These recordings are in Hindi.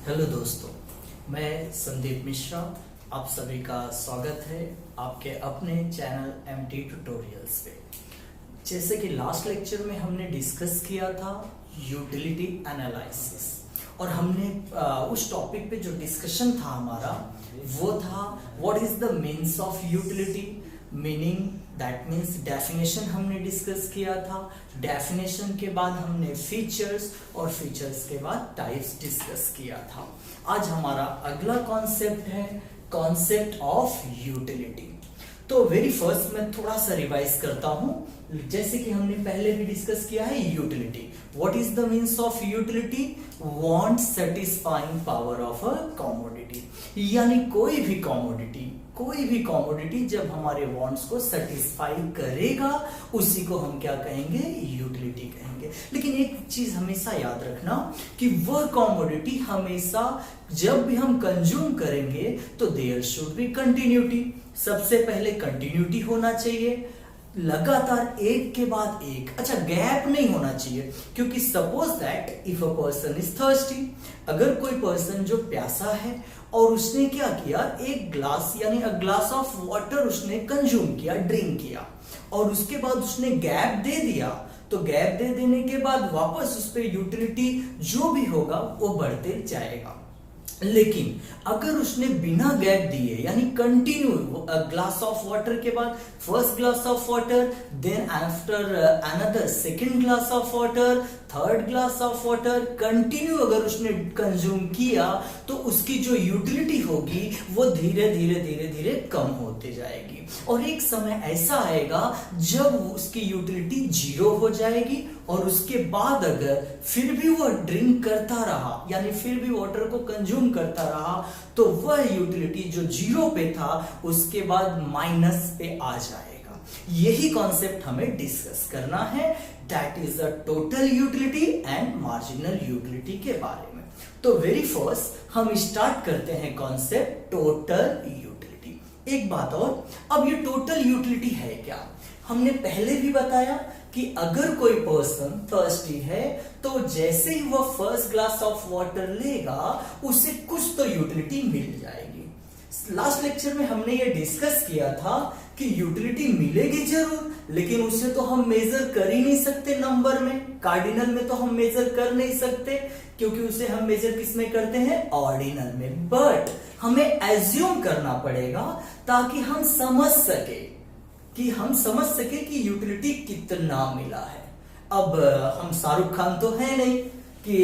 हेलो दोस्तों, मैं संदीप मिश्रा। आप सभी का स्वागत है आपके अपने चैनल एमटी ट्यूटोरियल्स पे। जैसे कि लास्ट लेक्चर में हमने डिस्कस किया था यूटिलिटी एनालिसिस, और हमने उस टॉपिक पे जो डिस्कशन था हमारा वो था what is the means of utility. Meaning that means definition हमने डिस्कस किया था। डेफिनेशन के बाद हमने फीचर्स, और फीचर्स के बाद टाइप्स डिस्कस किया था। आज हमारा अगला कॉन्सेप्ट है कॉन्सेप्ट ऑफ यूटिलिटी। तो वेरी फर्स्ट मैं थोड़ा सा रिवाइज करता हूं। जैसे कि हमने पहले भी डिस्कस किया है utility. What is the means of utility? Want satisfying power of a commodity, यानी कोई भी कमोडिटी जब हमारे वांट्स को सेटिस्फाई करेगा उसी को हम क्या कहेंगे? यूटिलिटी कहेंगे। लेकिन एक चीज हमेशा याद रखना कि वह कमोडिटी हमेशा जब भी हम कंज्यूम करेंगे तो देयर शुड बी कंटिन्यूटी। सबसे पहले कंटिन्यूटी होना चाहिए, लगातार एक के बाद एक। अच्छा, गैप नहीं होना चाहिए, क्योंकि suppose that if a person is thirsty, अगर कोई पर्सन जो प्यासा है और उसने क्या किया, एक ग्लास यानी अ ग्लास ऑफ वाटर उसने कंज्यूम किया, ड्रिंक किया, और उसके बाद उसने गैप दे दिया, तो गैप दे देने के बाद वापस उस पर यूटिलिटी जो भी होगा वो बढ़ते जाएगा। लेकिन अगर उसने बिना गैप दिए यानी कंटिन्यू ग्लास ऑफ वाटर के बाद first glass of water, then after another second glass of water, third glass of water, continue अगर उसने कंज्यूम किया तो उसकी जो यूटिलिटी होगी वो धीरे धीरे कम होते जाएगी। और एक समय ऐसा आएगा जब उसकी यूटिलिटी जीरो हो जाएगी, और उसके बाद अगर फिर भी वह ड्रिंक करता रहा यानी फिर भी वाटर को कंज्यूम करता रहा तो वह यूटिलिटी जो जीरो पे था उसके बाद माइनस पे आ जाएगा। यही कॉन्सेप्ट हमें डिस्कस करना है, that is the total utility and marginal utility के बारे में। तो वेरी फर्स्ट हम स्टार्ट करते हैं कॉन्सेप्ट टोटल यूटिलिटी। एक बात और, अब ये टोटल यूटिलिटी है क्या? हमने पहले भी बताया कि अगर कोई पर्सन थर्स्टी है तो जैसे ही वह फर्स्ट ग्लास ऑफ वाटर लेगा उसे कुछ तो यूटिलिटी मिल जाएगी। लास्ट लेक्चर में हमने ये डिस्कस किया था कि यूटिलिटी मिलेगी जरूर, लेकिन उसे तो हम मेजर कर ही नहीं सकते नंबर में, कार्डिनल में तो हम मेजर कर नहीं सकते, क्योंकि उसे हम मेजर किस में करते हैं? ऑर्डिनल में। बट हमें एज्यूम करना पड़ेगा ताकि हम समझ सके कि यूटिलिटी कितना मिला है। अब हम शाहरुख खान तो है नहीं कि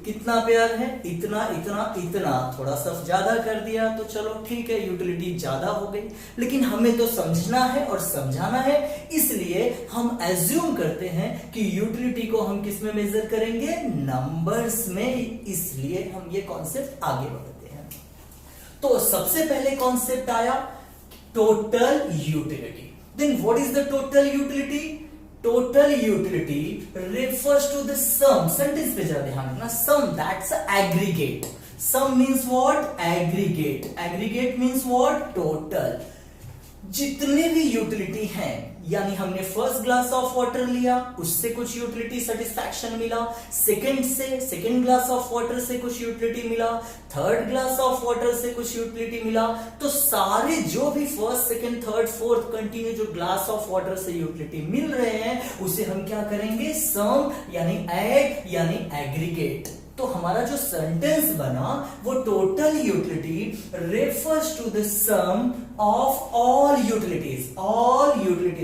कितना प्यार है, इतना इतना इतना, थोड़ा सा ज्यादा कर दिया तो चलो ठीक है यूटिलिटी ज्यादा हो गई। लेकिन हमें तो समझना है और समझाना है, इसलिए हम एज्यूम करते हैं कि यूटिलिटी को हम किस में मेजर करेंगे? नंबर्स में। इसलिए हम ये कॉन्सेप्ट आगे बढ़ते हैं। तो सबसे पहले कॉन्सेप्ट आया total utility. Then what is the total utility? Total utility refers to the sum. Sentence पे जरा ध्यान रखना। Sum, that's aggregate. Sum means what? Aggregate. Aggregate means what? Total. जितने भी यूटिलिटी हैं, यानी हमने फर्स्ट ग्लास ऑफ वाटर लिया, उससे कुछ यूटिलिटी सेटिस्फैक्शन मिला, सेकेंड ग्लास ऑफ वाटर से कुछ यूटिलिटी मिला, थर्ड ग्लास ऑफ वाटर से कुछ यूटिलिटी मिला, तो सारे जो भी first second third fourth continue जो ग्लास ऑफ वाटर से यूटिलिटी मिल रहे हैं उसे हम क्या करेंगे? सम यानी एड यानी एग्रीगेट। तो हमारा जो सेंटेंस बना वो total utility refers to the sum of all utilities.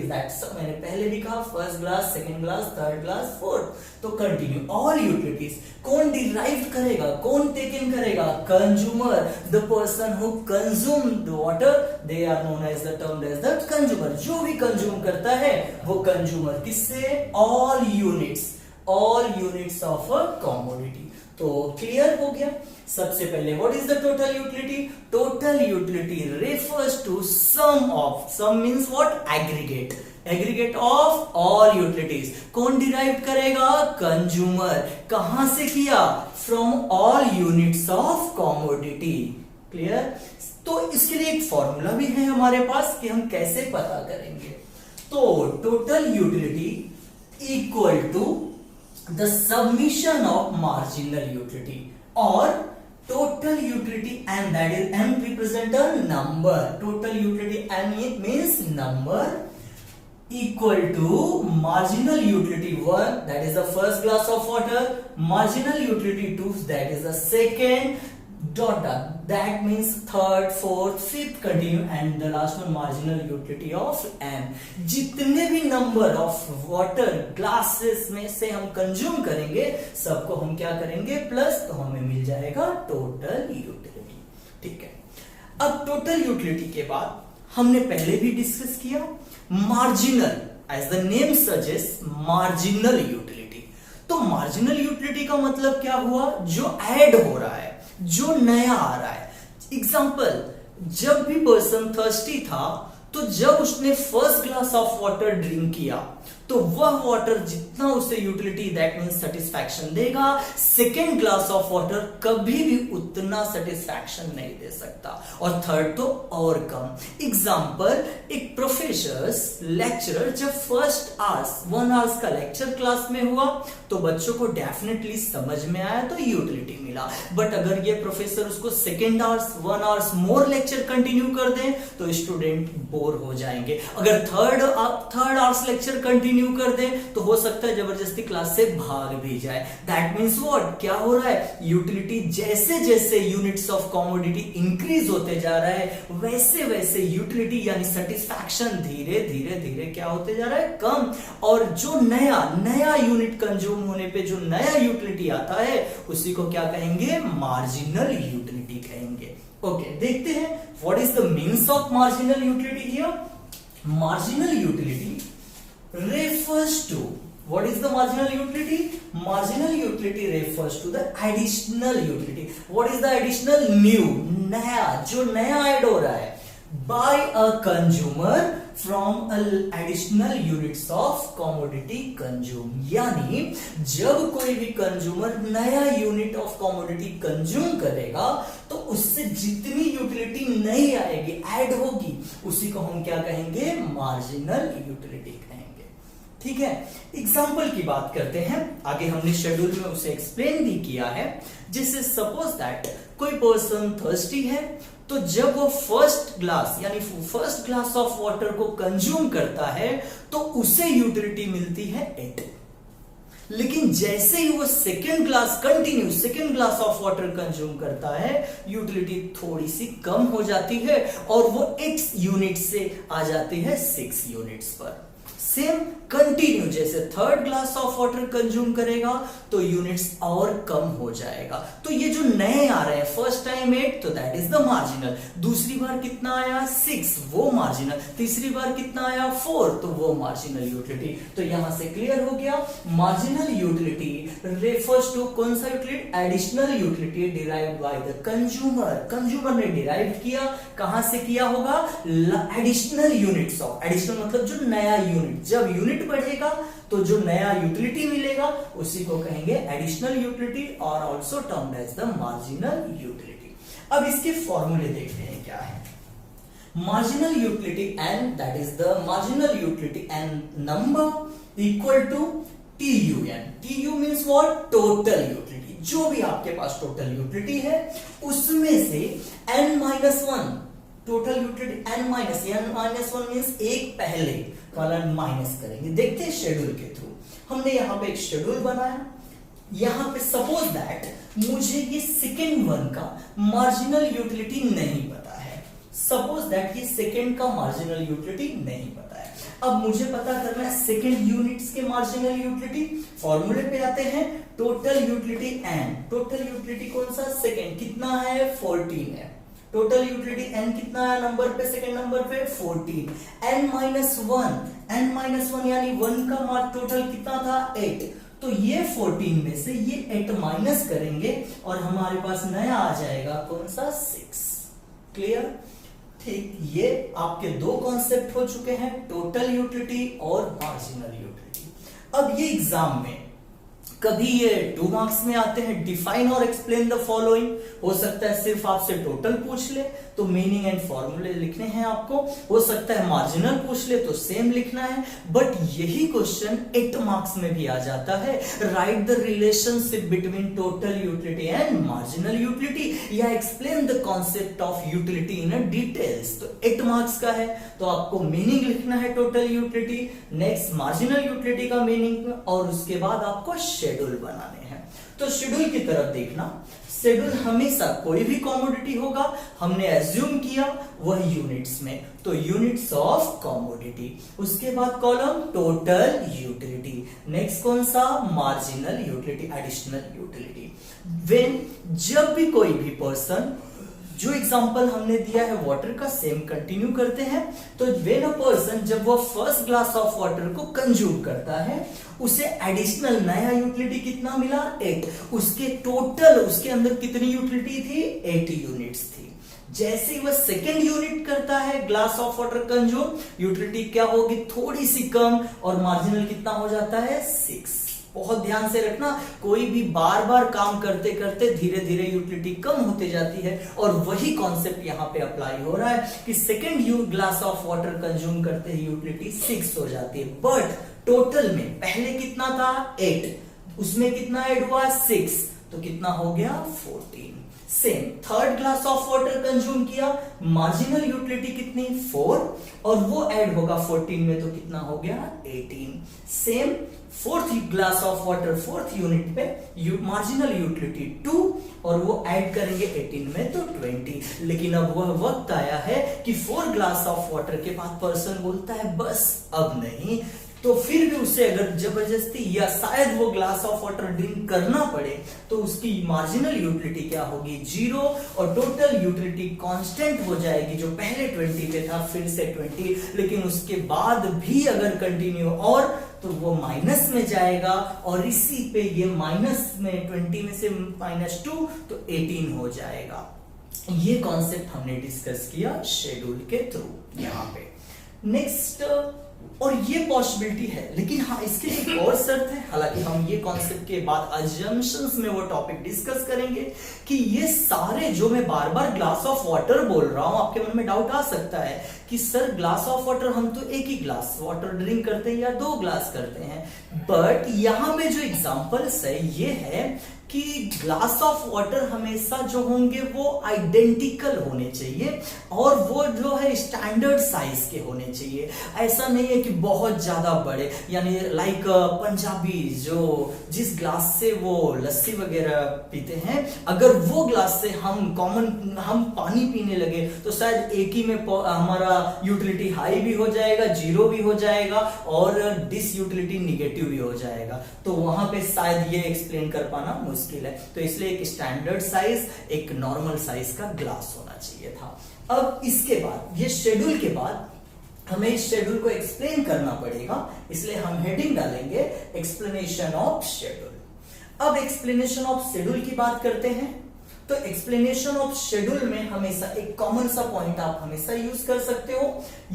That's, मैंने पहले भी कहा, first glass, second glass, third glass, fourth, तो कंटिन्यू ऑल यूटिलिटीज। कौन डिराइव करेगा, कौन टेक इन करेगा? Consumer, the person who consume the water, they are known as the term as the consumer. जो भी कंज्यूम करता है वो कंज्यूमर। किससे? All units of a commodity. तो क्लियर हो गया। सबसे पहले what is the total utility? Total utility refers to sum means what? Aggregate of all utilities. कौन डिराइव करेगा? कंज्यूमर। कहां से किया? From all units of commodity. Clear? तो इसके लिए एक फॉर्मूला भी है हमारे पास कि हम कैसे पता करेंगे। तो total utility equal to the summation of marginal utility, or and that is n represent a number. Total utility n means number equal to marginal utility 1, that is the first glass of water, marginal utility 2, that is the second, dot that means third, fourth, fifth continue, and the last one marginal utility of n. जितने भी नंबर ऑफ वाटर ग्लासेस में से हम कंज्यूम करेंगे सबको हम क्या करेंगे प्लस, तो हमें मिल जाएगा टोटल यूटिलिटी. ठीक है, अब टोटल यूटिलिटी के बाद हमने पहले भी डिस्कस किया marginal, as the name suggest marginal utility. तो मार्जिनल यूटिलिटी का मतलब क्या हुआ, जो ऐड हो रहा है, जो नया आ रहा है. एग्जाम्पल, जब भी पर्सन थर्स्टी था तो जब उसने first glass of water drink किया तो वह वाटर जितना उसे यूटिलिटी दैट मींस सेटिस्फैक्शन देगा, सेकेंड ग्लास ऑफ वाटर कभी भी उतना सेटिस्फैक्शन नहीं दे सकता, और थर्ड तो और कम. एग्जाम्पल, एक प्रोफेसर लेक्चरर जब फर्स्ट आवर्स 1 आवर्स का लेक्चर क्लास में हुआ तो बच्चों को डेफिनेटली समझ में आया तो यूटिलिटी मिला. बट अगर ये प्रोफेसर उसको सेकेंड आवर्स 1 आवर्स मोर लेक्चर कंटिन्यू कर दें तो स्टूडेंट बोर हो जाएंगे. अगर थर्ड आवर्स लेक्चर कंटिन्यू कर दे तो हो सकता है जबरदस्ती क्लास से भाग भी जाए. दैट मींस व्हाट, क्या हो रहा है, यूटिलिटी जैसे जैसे यूनिट्स ऑफ कमोडिटी इंक्रीज होते जा रहा है वैसे वैसे यूटिलिटी यानी सेटिस्फैक्शन धीरे धीरे धीरे क्या होते जा रहा है, कम. और जो नया यूनिट कंज्यूम होने पे जो नया यूटिलिटी आता है उसी को क्या कहेंगे, मार्जिनल यूटिलिटी कहेंगे. ओके, देखते हैं what is the means of marginal utility here. Marginal utility refers to, what is the marginal utility? Marginal utility refers to the additional utility. What is the additional? New, नया, जो नया ऐड हो रहा है by a consumer from additional units of commodity consume. यानी जब कोई भी कंज्यूमर नया यूनिट ऑफ कमोडिटी कंज्यूम करेगा तो उससे जितनी यूटिलिटी नई आएगी, ऐड होगी, उसी को हम क्या कहेंगे, मार्जिनल यूटिलिटी कहेंगे. ठीक है, एग्जाम्पल की बात करते हैं. आगे हमने शेड्यूल में उसे एक्सप्लेन भी किया है. जैसे सपोज दैट कोई पर्सन थर्स्टी है तो जब वो फर्स्ट ग्लास यानी फर्स्ट ग्लास ऑफ वाटर को कंज्यूम करता है तो उसे यूटिलिटी मिलती है 8. लेकिन जैसे ही वो second glass of water consume करता है यूटिलिटी थोड़ी सी कम हो जाती है और वो 8 यूनिट से आ जाती है 6 यूनिट्स पर. सेम कंटिन्यू, जैसे third glass of water consume करेगा तो यूनिट्स और कम हो जाएगा. तो ये जो नए आ रहे हैं, फर्स्ट टाइम 8 तो दैट इज द मार्जिनल, दूसरी बार कितना आया 6 वो मार्जिनल, तीसरी बार कितना आया 4 तो वो मार्जिनल यूटिलिटी. तो यहां से क्लियर हो गया, मार्जिनल यूटिलिटी रेफर्स टू कौन सा utility, additional utility derived by the consumer ने डिराइव किया, कहां से किया होगा, एडिशनल यूनिट्स ऑफ, एडिशनल मतलब जो नया यूनिट, जब यूनिट बढ़ेगा तो जो नया यूटिलिटी मिलेगा उसी को कहेंगे एडिशनल यूटिलिटी और also termed as the marginal utility. अब इसके फॉर्मूले देखते हैं क्या है. Marginal utility n, that is the marginal utility n number equal to TUN. TU means what, total utility. जो भी आपके पास टोटल यूटिलिटी है उसमें से n-1 total utility n-1 means एक पहले वाला माइनस करेंगे. देखते हैं शेड्यूल के थ्रू. हमने यहां पे एक शेड्यूल बनाया. यहां पे सपोज दैट मुझे ये सेकेंड वन का मार्जिनल यूटिलिटी नहीं पता है. सपोज दैट ये सेकेंड का मार्जिनल यूटिलिटी नहीं पता है. अब मुझे पता करना है सेकेंड यूनिट्स के मार्जिनल यूटिलिटी. फॉर्मूले पे आते हैं, total utility n, total utility कौन सा, सेकेंड, कितना है 14 है. टोटल यूटिलिटी n कितना है नंबर पे, सेकेंड नंबर पे 14. n-1 यानी 1 का टोटल कितना था 8. तो ये 14 में से ये 8 माइनस करेंगे और हमारे पास नया आ जाएगा कौन सा 6. क्लियर. ठीक, ये आपके दो कॉन्सेप्ट हो चुके हैं, टोटल यूटिलिटी और मार्जिनल यूटिलिटी. अब ये एग्जाम में कभी ये 2 मार्क्स में आते हैं, डिफाइन और एक्सप्लेन द फॉलोइंग। हो सकता है सिर्फ आपसे टोटल पूछ ले तो मीनिंग एंड फॉर्मूले लिखने हैं आपको, हो सकता है मार्जिनल पूछ ले तो सेम लिखना है, बट यही क्वेश्चन 8 मार्क्स में भी आ जाता है। Right the relationship between total utility and marginal utility या explain the concept of utility in details. तो 8 मार्क्स का है तो आपको मीनिंग लिखना है total utility, next marginal utility का मीनिंग, और उसके बाद आपको शेड्यूल बनाने हैं। तो शेड्यूल की तरफ देखना, शेड्यूल हमेशा कोई भी कमोडिटी होगा, हमने एज्यूम किया वह यूनिट्स में, तो यूनिट्स ऑफ कमोडिटी, उसके बाद कॉलम टोटल यूटिलिटी, नेक्स्ट कौन सा marginal utility, additional utility. When जब भी कोई भी पर्सन, जो एग्जांपल हमने दिया है वाटर का सेम कंटिन्यू करते हैं, तो व्हेन अ पर्सन जब वो फर्स्ट ग्लास ऑफ वाटर को कंज्यूम करता है उसे एडिशनल नया यूटिलिटी कितना मिला 8, उसके टोटल उसके अंदर कितनी यूटिलिटी थी 80 यूनिट्स थी। जैसे ही वह सेकेंड यूनिट करता है glass of water consume, utility क्या होगी थोड़ी सी कम, और मार्जिनल कितना हो जाता है 6। बहुत ध्यान से रखना, कोई भी बार बार काम करते करते धीरे धीरे यूटिलिटी कम होते जाती है, और वही कॉन्सेप्ट यहाँ पे अप्लाई हो रहा है कि second glass of water consume करते ही यूटिलिटी 6 हो जाती है, बट टोटल में पहले कितना था 8, उसमें कितना ऐड हुआ 6, तो कितना हो गया 14। Same third glass of water consume किया, मार्जिनल यूटिलिटी कितनी 4, और वो ऐड होगा 14 में, तो कितना हो गया 18। Same fourth glass of water fourth unit पे मार्जिनल यूटिलिटी 2, और वो ऐड करेंगे 18 में तो 20। लेकिन अब वह वक्त आया है कि 4 ग्लास ऑफ वाटर के बाद पर्सन बोलता है बस अब नहीं, तो फिर भी उसे अगर जबरदस्ती या शायद वो ग्लास ऑफ वाटर ड्रिंक करना पड़े तो उसकी मार्जिनल यूटिलिटी क्या होगी 0, और टोटल यूटिलिटी कांस्टेंट हो जाएगी, जो पहले 20 पे था फिर से 20, लेकिन उसके बाद भी अगर कंटिन्यू और तो वो माइनस में जाएगा, और इसी पे ये माइनस में 20 में से -2 तो 18 हो जाएगा। ये कॉन्सेप्ट हमने डिस्कस किया शेड्यूल के थ्रू यहाँ पे। नेक्स्ट, और ये पॉसिबिलिटी है, लेकिन हाँ इसके लिए एक और शर्त है, हालांकि हम ये कॉन्सेप्ट के बाद अजम्पशंस में वो टॉपिक डिस्कस करेंगे कि ये सारे जो मैं बार बार ग्लास ऑफ वाटर बोल रहा हूं, आपके मन में डाउट आ सकता है कि सर ग्लास ऑफ वाटर हम तो एक ही ग्लास वाटर ड्रिंक करते हैं या 2 ग्लास करते हैं, बट यहां में जो एग्जांपल्स है ये है कि ग्लास ऑफ वाटर हमेशा जो होंगे वो आइडेंटिकल होने चाहिए, और वो जो है स्टैंडर्ड साइज के होने चाहिए। ऐसा नहीं है कि बहुत ज्यादा बड़े, यानी लाइक पंजाबी जो जिस ग्लास से वो लस्सी वगैरह पीते हैं, अगर वो ग्लास से हम पानी पीने लगे तो शायद एक ही में हमारा यूटिलिटी हाई भी हो जाएगा, 0 भी हो जाएगा, और डिस यूटिलिटी निगेटिव भी हो जाएगा, तो वहां पे शायद ये एक्सप्लेन कर पाना मुश्किल है। तो इसलिए एक स्टैंडर्ड साइज, एक नॉर्मल साइज का ग्लास होना चाहिए था। अब इसके बाद ये शेड्यूल के बाद हमें इस शेड्यूल को एक्सप्लेन करना पड़ेगा, इसलिए हम हेडिंग डालेंगे एक्सप्लेनेशन ऑफ शेड्यूल। अब एक्सप्लेनेशन ऑफ शेड्यूल की बात करते हैं, तो एक्सप्लेनेशन ऑफ शेड्यूल में हमेशा एक कॉमन सा पॉइंट आप हमेशा यूज कर सकते हो,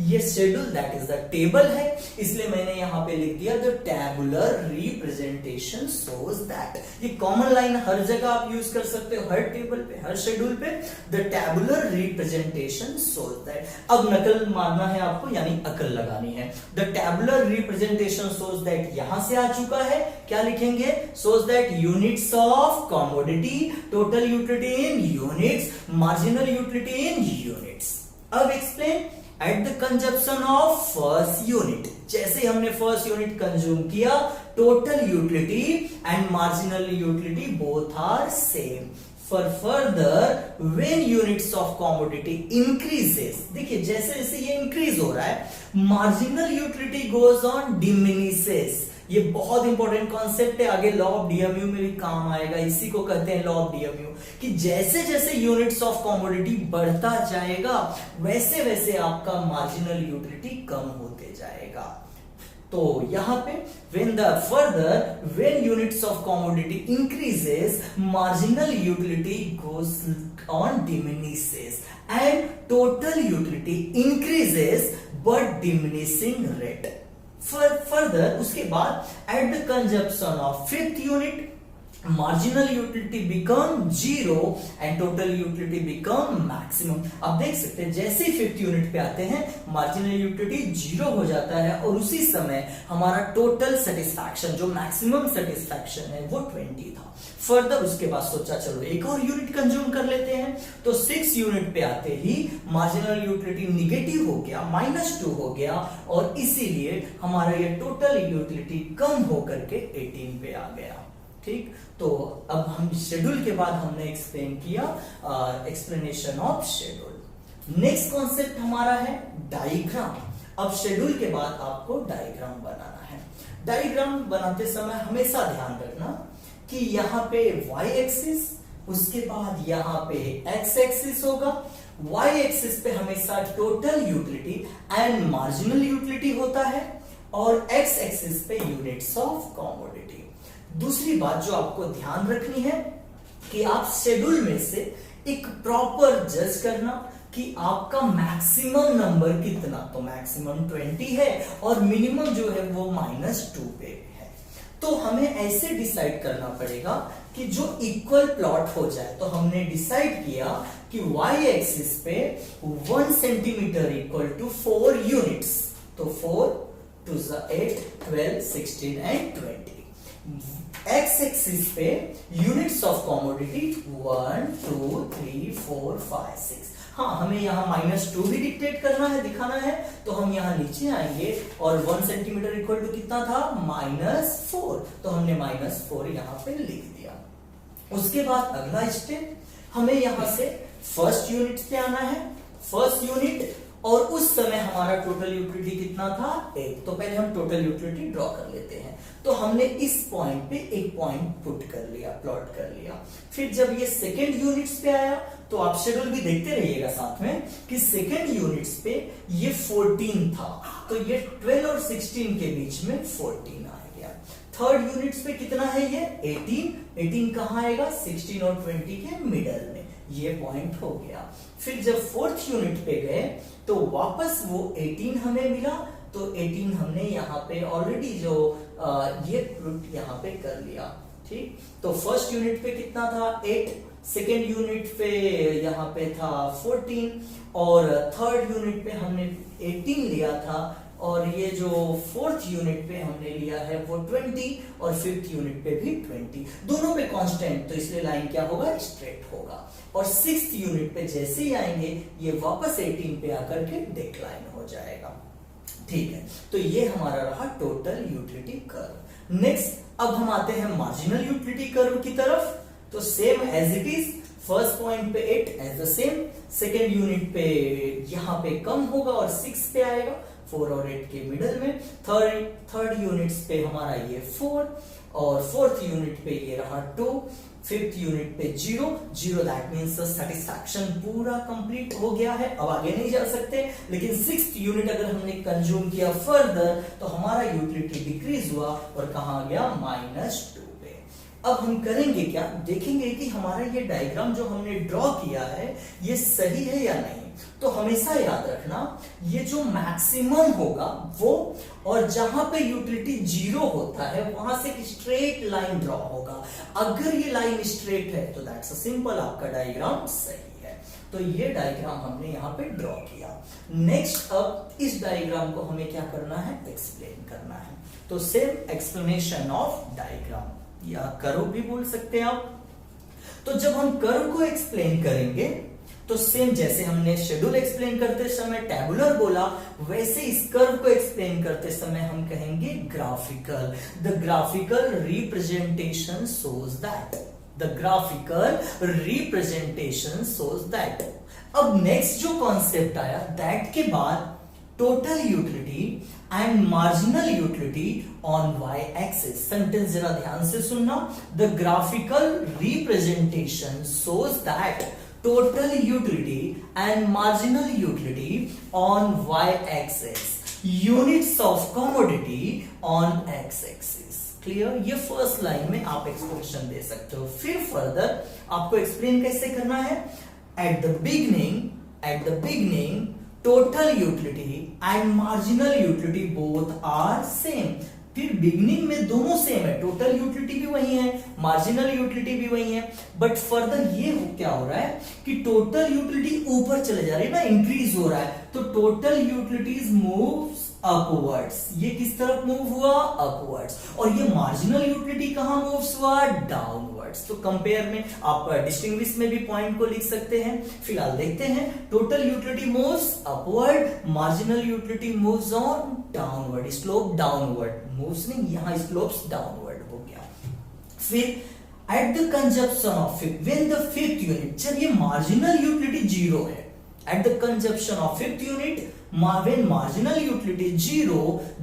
ये schedule that is the table है, इसलिए मैंने यहां पे लिख दिया the tabular representation shows that. ये कॉमन लाइन हर जगह आप यूज कर सकते हो, हर टेबल पे, हर शेड्यूल पे, the tabular representation shows that. अब नकल मारना है आपको, यानी अकल लगानी है। The tabular representation shows that यहां से आ चुका है, क्या लिखेंगे, shows that units of commodity, total utility in units, marginal utility in units। अब explain at the consumption of first unit, जैसे हमने फर्स्ट यूनिट कंज्यूम किया, total utility and marginal utility both are same. For further, when units of commodity increases, देखिए जैसे जैसे ये इंक्रीज हो रहा है, marginal utility goes on diminishes। ये बहुत इंपॉर्टेंट कॉन्सेप्ट है, आगे लॉ ऑफ डीएमयू में भी काम आएगा, इसी को कहते हैं लॉ ऑफ डीएमयू, कि जैसे जैसे यूनिट्स ऑफ कमोडिटी बढ़ता जाएगा वैसे वैसे आपका मार्जिनल यूटिलिटी कम होते जाएगा। तो यहां पे when units of commodity increases, marginal utility goes on diminishes, and total utility increases but diminishing rate। Further उसके बाद at the consumption of fifth unit marginal utility become zero and total utility become maximum। अब देख सकते हैं जैसे ही फिफ्थ यूनिट पे आते हैं मार्जिनल यूटिलिटी जीरो हो जाता है और उसी समय हमारा टोटल सेटिस्फैक्शन जो मैक्सिमम सेटिस्फैक्शन है वो 20 था। फर्दर उसके बाद सोचा चलो एक और यूनिट कंज्यूम कर लेते हैं, तो 6 यूनिट पे आते ही मार्जिनल यूटिलिटी निगेटिव हो गया, -2 हो गया और इसीलिए हमारा ये टोटल यूटिलिटी कम होकर के 18 पे आ गया। ठीक, तो अब हम शेड्यूल के बाद हमने एक्सप्लेन किया explanation of schedule. Next concept हमारा है डायग्राम। अब शेड्यूल के बाद आपको डायग्राम बनाना है। डायग्राम बनाते समय हमेशा ध्यान रखना कि यहाँ पे y एक्सिस, उसके बाद यहाँ पे x एक्सिस होगा। y एक्सिस पे हमेशा total utility and marginal utility होता है और x एक्सिस पे यूनिट्स ऑफ कमोडिटी। दूसरी बात जो आपको ध्यान रखनी है कि आप शेड्यूल में से एक प्रॉपर जज करना कि आपका मैक्सिमम नंबर कितना, तो मैक्सिमम 20 है और मिनिमम जो है वो -2 पे है। तो हमें ऐसे डिसाइड करना पड़ेगा कि जो इक्वल प्लॉट हो जाए। तो हमने डिसाइड किया कि y एक्सिस पे 1 सेंटीमीटर इक्वल टू 4 यूनिट्स, तो 4 2 8 12 16 एंड 20। एक्स एक्सिस पे यूनिट्स ऑफ कमोडिटी 1 2 3 4 5 6। हाँ, हमें यहाँ -2 भी डिक्टेट करना है, दिखाना है, तो हम यहाँ नीचे आएंगे और 1 सेंटीमीटर इक्वल टू कितना था -4, तो हमने -4 यहाँ पे लिख दिया। उसके बाद अगला स्टेप हमें यहाँ से फर्स्ट यूनिट पे आना है, फर्स्ट यूनिट, और उस समय हमारा टोटल यूटिलिटी कितना था 1। तो पहले हम टोटल यूटिलिटी ड्रॉ कर लेते हैं। तो हमने इस पॉइंट पे एक पॉइंट पुट कर लिया, प्लॉट कर लिया। फिर जब ये सेकेंड यूनिट्स पे आया तो आप शेड्यूल भी देखते रहिएगा साथ में कि सेकेंड यूनिट्स पे ये 14 था, तो ये 12 और 16 के बीच में 14 आ गया। थर्ड यूनिट्स पे कितना है ये 18 कहाँ आएगा 16 और 20 के मिडल में, ये पॉइंट हो गया। फिर जब फोर्थ यूनिट पे गए तो वापस वो 18 हमें मिला, तो 18 हमने यहाँ पे ऑलरेडी जो ये प्लॉट यहाँ पे कर लिया। ठीक, तो फर्स्ट यूनिट पे कितना था 8, सेकेंड यूनिट पे यहाँ पे था 14 और थर्ड यूनिट पे हमने 18 लिया था और ये जो फोर्थ यूनिट पे हमने लिया है वो 20 और फिफ्थ यूनिट पे भी 20, दोनों पे कांस्टेंट, तो इसलिए लाइन क्या होगा स्ट्रेट होगा। और सिक्स्थ यूनिट पे जैसे ही आएंगे ये वापस 18 पे आकर के डिक्लाइन हो जाएगा। ठीक है, तो ये हमारा रहा टोटल यूटिलिटी कर्व। नेक्स्ट अब हम आते हैं मार्जिनल यूटिलिटी कर्व की तरफ। तो same as it is, first point पे 8 as the same, second unit पे यहाँ पे कम होगा और 6 पे आएगा, 4 और 8 के मिडल में। थर्ड यूनिट्स पे हमारा ये 4 और फोर्थ यूनिट पे ये रहा 2, फिफ्थ यूनिट पे 0, दैट मींस सेटिस्फैक्शन पूरा कंप्लीट हो गया है, अब आगे नहीं जा सकते। लेकिन सिक्स्थ यूनिट अगर हमने कंज्यूम किया फर्दर तो हमारा यूटिलिटी डिक्रीज हुआ और कहां गया -2 पे। अब हम करेंगे क्या, देखेंगे कि हमारा ये डायग्राम जो हमने ड्रॉ किया है ये सही है या नहीं। तो हमेशा याद रखना ये जो मैक्सिमम होगा वो, और जहां पे यूटिलिटी 0 होता है वहां से एक स्ट्रेट लाइन ड्रॉ होगा। अगर ये लाइन स्ट्रेट है तो दैट्स अ सिंपल, आपका डायग्राम सही है। तो ये डायग्राम हमने यहाँ पे ड्रॉ किया। नेक्स्ट अब इस डायग्राम को हमें क्या करना है, एक्सप्लेन करना है। तो सेम एक्सप्लेनेशन ऑफ डायग्राम या कर्व भी बोल सकते हैं आप। तो जब हम कर्व को एक्सप्लेन करेंगे तो सेम जैसे हमने शेड्यूल एक्सप्लेन करते समय टैबुलर बोला, वैसे इस कर्व को एक्सप्लेन करते समय हम कहेंगे graphical. The graphical representation shows that, the graphical representation shows that. अब नेक्स्ट जो कॉन्सेप्ट आया दैट के बाद total utility and marginal utility on y axis. Sentence जरा ध्यान से सुनना, the graphical representation shows that total utility and marginal utility on y-axis, units of commodity on x-axis। Clear, ये फर्स्ट लाइन में आप एक्सप्रेशन दे सकते हो। फिर फर्दर आपको एक्सप्लेन कैसे करना है, at the beginning total utility and marginal utility both are same. फिर बिगिनिंग में दोनों सेम है, टोटल यूटिलिटी भी वही है, मार्जिनल यूटिलिटी भी वही है, बट फर्दर ये क्या हो रहा है कि टोटल यूटिलिटी ऊपर चले जा रही है ना, इंक्रीज हो रहा है, तो टोटल यूटिलिटीज मूव्स अपवर्ड्स। ये किस तरफ मूव हुआ? अपवर्ड्स। और ये मार्जिनल यूटिलिटी कहां मूव्स हुआ? डाउनवर्ड्स। तो कंपेयर में आप डिस्टिंग्विश में भी पॉइंट को लिख सकते हैं। फिलहाल देखते हैं, total utility moves upward, marginal utility moves on downward, slope downward, moves नहीं, यहां स्लोप्स डाउनवर्ड हो गया। फिर at the consumption of fifth, when the fifth unit, जब ये मार्जिनल यूटिलिटी जीरो है, at the consumption of fifth unit, when marginal utility is zero,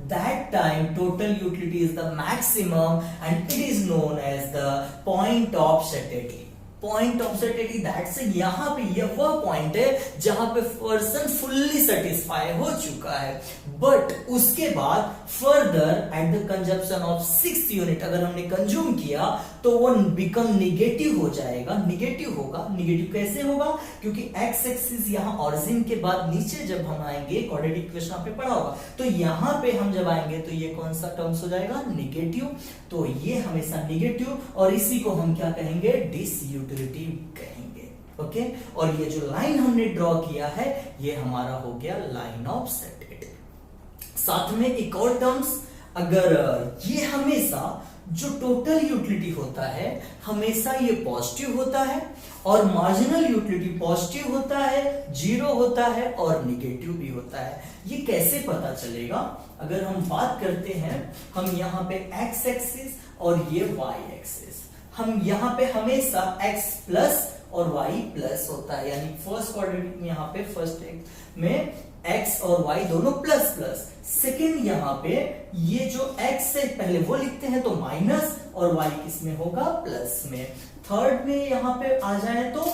that time total utility is the maximum and it is known as the point of satiety. Point of satisfaction, that's यहां पे ये वह पॉइंट है जहां पे पर्सन फुल्ली सेटिस्फाई हो चुका है, बट उसके बाद further at the consumption of sixth unit अगर हमने कंज्यूम किया तो वो बिकम निगेटिव हो जाएगा, निगेटिव होगा। निगेटिव कैसे होगा? क्योंकि एक्स एक्सिस यहां ऑरिजिन के बाद नीचे जब हम आएंगे, क्वाड्रेटिक इक्वेशन आपने पढ़ा होगा, तो यहां पे हम जब आएंगे तो ये कौन सा टर्म्स हो जाएगा? निगेटिव। तो ये हमेशा निगेटिव, और इसी को हम क्या कहेंगे? डिसयूटिलिटी कहेंगे। ओके, और ये जो लाइन हमने ड्रॉ किया है ये हमारा हो गया लाइन ऑफ सैटिस्फैक्शन। साथ में एक और टर्म्स, अगर ये हमेशा जो टोटल यूटिलिटी होता है हमेशा ये पॉजिटिव होता है, और मार्जिनल यूटिलिटी पॉजिटिव होता है, जीरो होता है और निगेटिव भी होता है। ये कैसे पता चलेगा? अगर हम बात करते हैं, हम यहां पे एक्स एक्सिस और ये वाई एक्सिस, हम यहां पे हमेशा x प्लस और y प्लस होता है, यानी फर्स्ट क्वाड्रेंट में यहां पे फर्स्ट में x और y दोनों प्लस प्लस, सेकेंड यहां पे ये जो x से पहले वो लिखते हैं तो माइनस, और y किसमें होगा? प्लस में। थर्ड में यहां पे आ जाए तो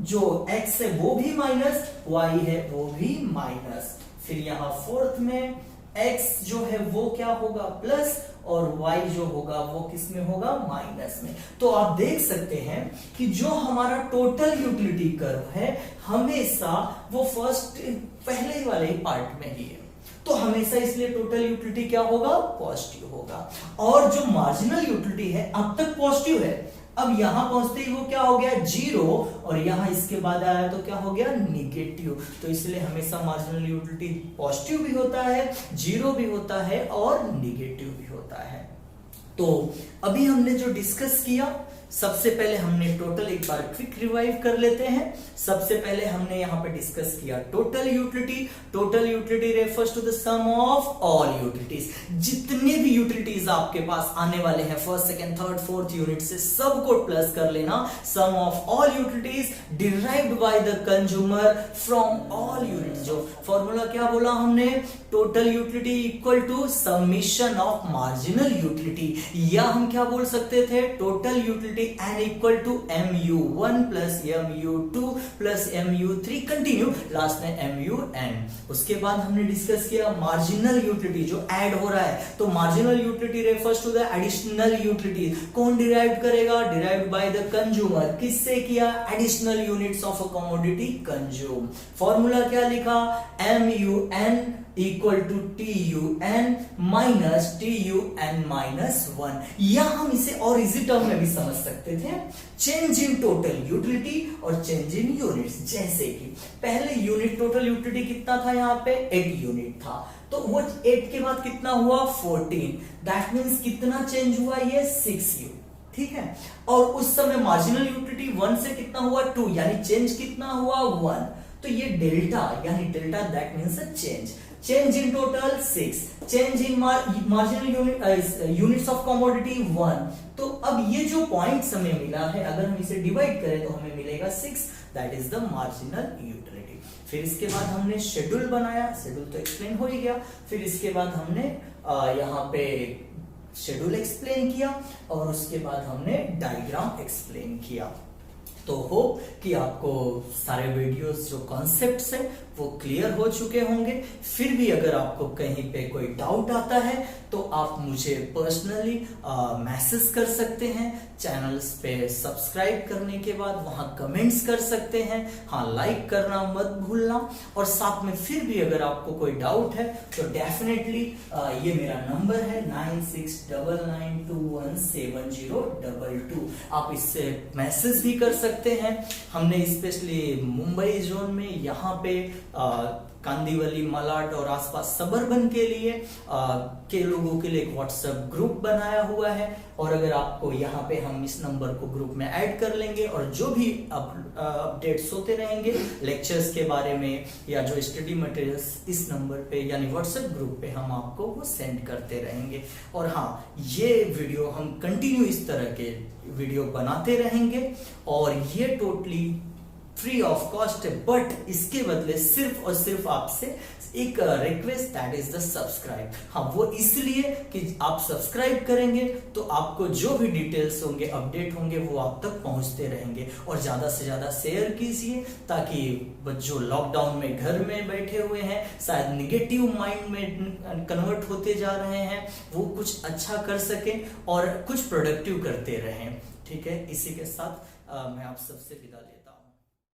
जो x है वो भी माइनस, y है वो भी माइनस। फिर यहां फोर्थ में x जो है वो क्या होगा? प्लस, और y जो होगा वो किसमें होगा? माइनस में। तो आप देख सकते हैं कि जो हमारा टोटल यूटिलिटी कर्व है हमेशा वो फर्स्ट पहले वाले ही पार्ट में ही है, तो हमेशा इसलिए टोटल यूटिलिटी क्या होगा? पॉजिटिव होगा। और जो मार्जिनल यूटिलिटी है अब तक पॉजिटिव है, अब यहां पहुंचते ही वो क्या हो गया? जीरो, और यहां इसके बाद आया तो क्या हो गया? निगेटिव। तो इसलिए हमेशा मार्जिनल यूटिलिटी पॉजिटिव भी होता है, जीरो भी होता है और निगेटिव भी होता है। तो अभी हमने जो डिस्कस किया, सबसे पहले हमने टोटल एक बार क्विक रिवाइव कर लेते हैं। सबसे पहले हमने यहां पे डिस्कस किया total utility. Total utility refers to the sum of all utilities. जितने भी यूटिलिटीज आपके पास आने वाले हैं first second third fourth unit से, सबको प्लस कर लेना। Sum of all utilities derived by the consumer from all units. जो फॉर्मूला क्या बोला हमने? Total utility equal to summation of marginal utility, या हम क्या बोल सकते थे? Total utility n equal to mu1 plus mu2 plus mu3 continue, last में mun। उसके बाद हमने डिस्कस किया मार्जिनल यूटिलिटी जो ऐड हो रहा है, तो marginal utility refers to the additional utility. कौन डिराइव करेगा? Derived by the consumer. किससे किया? Additional units of a commodity consume. Formula क्या लिखा? mun equal to TUN minus TUN minus 1, या हम इसे और इजी टर्म में भी समझ सकते थे, चेंज इन टोटल यूटिलिटी और चेंज इन यूनिट्स। जैसे कि पहले यूनिट टोटल यूटिलिटी कितना था? यहाँ पे 8 यूनिट था, तो वो 8 के बाद कितना हुआ? 14। दैट मीन्स कितना चेंज हुआ? ये 6U, ठीक है। और उस समय मार्जिनल यूटिलिटी 1 से कितना हुआ? 2, यानी चेंज कितना हुआ? 1। तो ये डेल्टा, यानी delta that means change. Change in total 6, change in marginal units of commodity 1। तो अब ये जो पॉइंट्स हमें मिला है, अगर हम इसे डिवाइड करें तो हमें मिलेगा 6, that is the marginal utility. फिर इसके बाद हमने शेड्यूल बनाया, शेड्यूल तो एक्सप्लेन हो ही गया। फिर इसके बाद हमने यहाँ पे शेड्यूल एक्सप्लेन किया, और उसके बाद हमने डायग्राम एक्सप्लेन किया। तो होप कि आपको सारे वीडियोस जो कॉन्सेप्ट्स है वो क्लियर हो चुके होंगे। फिर भी अगर आपको कहीं पे कोई डाउट आता है तो आप मुझे पर्सनली मैसेज कर सकते हैं। चैनल्स पे सब्सक्राइब करने के बाद वहां कमेंट्स कर सकते हैं। हाँ, लाइक करना मत भूलना। और साथ में फिर भी अगर आपको कोई डाउट है तो डेफिनेटली ये मेरा नंबर है 9699217022। आप इससे मैसेज भी कर सकते हैं। हमने स्पेशली मुंबई जोन में यहाँ पे कांदिवली, मलाड और आसपास सबर्बन के लिए के लोगों के लिए एक व्हाट्सएप ग्रुप बनाया हुआ है। और अगर आपको यहाँ पे हम इस नंबर को ग्रुप में ऐड कर लेंगे और जो भी अपडेट्स होते रहेंगे लेक्चर्स के बारे में या जो स्टडी मटेरियल्स इस नंबर पे यानी व्हाट्सएप ग्रुप पे हम आपको वो सेंड करते रहेंगे। और हाँ, ये वीडियो हम कंटिन्यू इस तरह के वीडियो बनाते रहेंगे और ये टोटली फ्री ऑफ कॉस्ट है। बट इसके बदले सिर्फ और सिर्फ आपसे एक request, that is the subscribe. हाँ, वो इसलिए कि आप सब्सक्राइब करेंगे तो आपको जो भी डिटेल्स होंगे, अपडेट होंगे, वो आप तक पहुंचते रहेंगे। और ज्यादा से ज्यादा शेयर कीजिए ताकि जो लॉकडाउन में घर में बैठे हुए हैं, शायद निगेटिव माइंड में कन्वर्ट होते जा रहे हैं, वो कुछ अच्छा कर सके और कुछ प्रोडक्टिव करते रहें। ठीक है, इसी के साथ मैं आप सबसे विदा लेता हूं।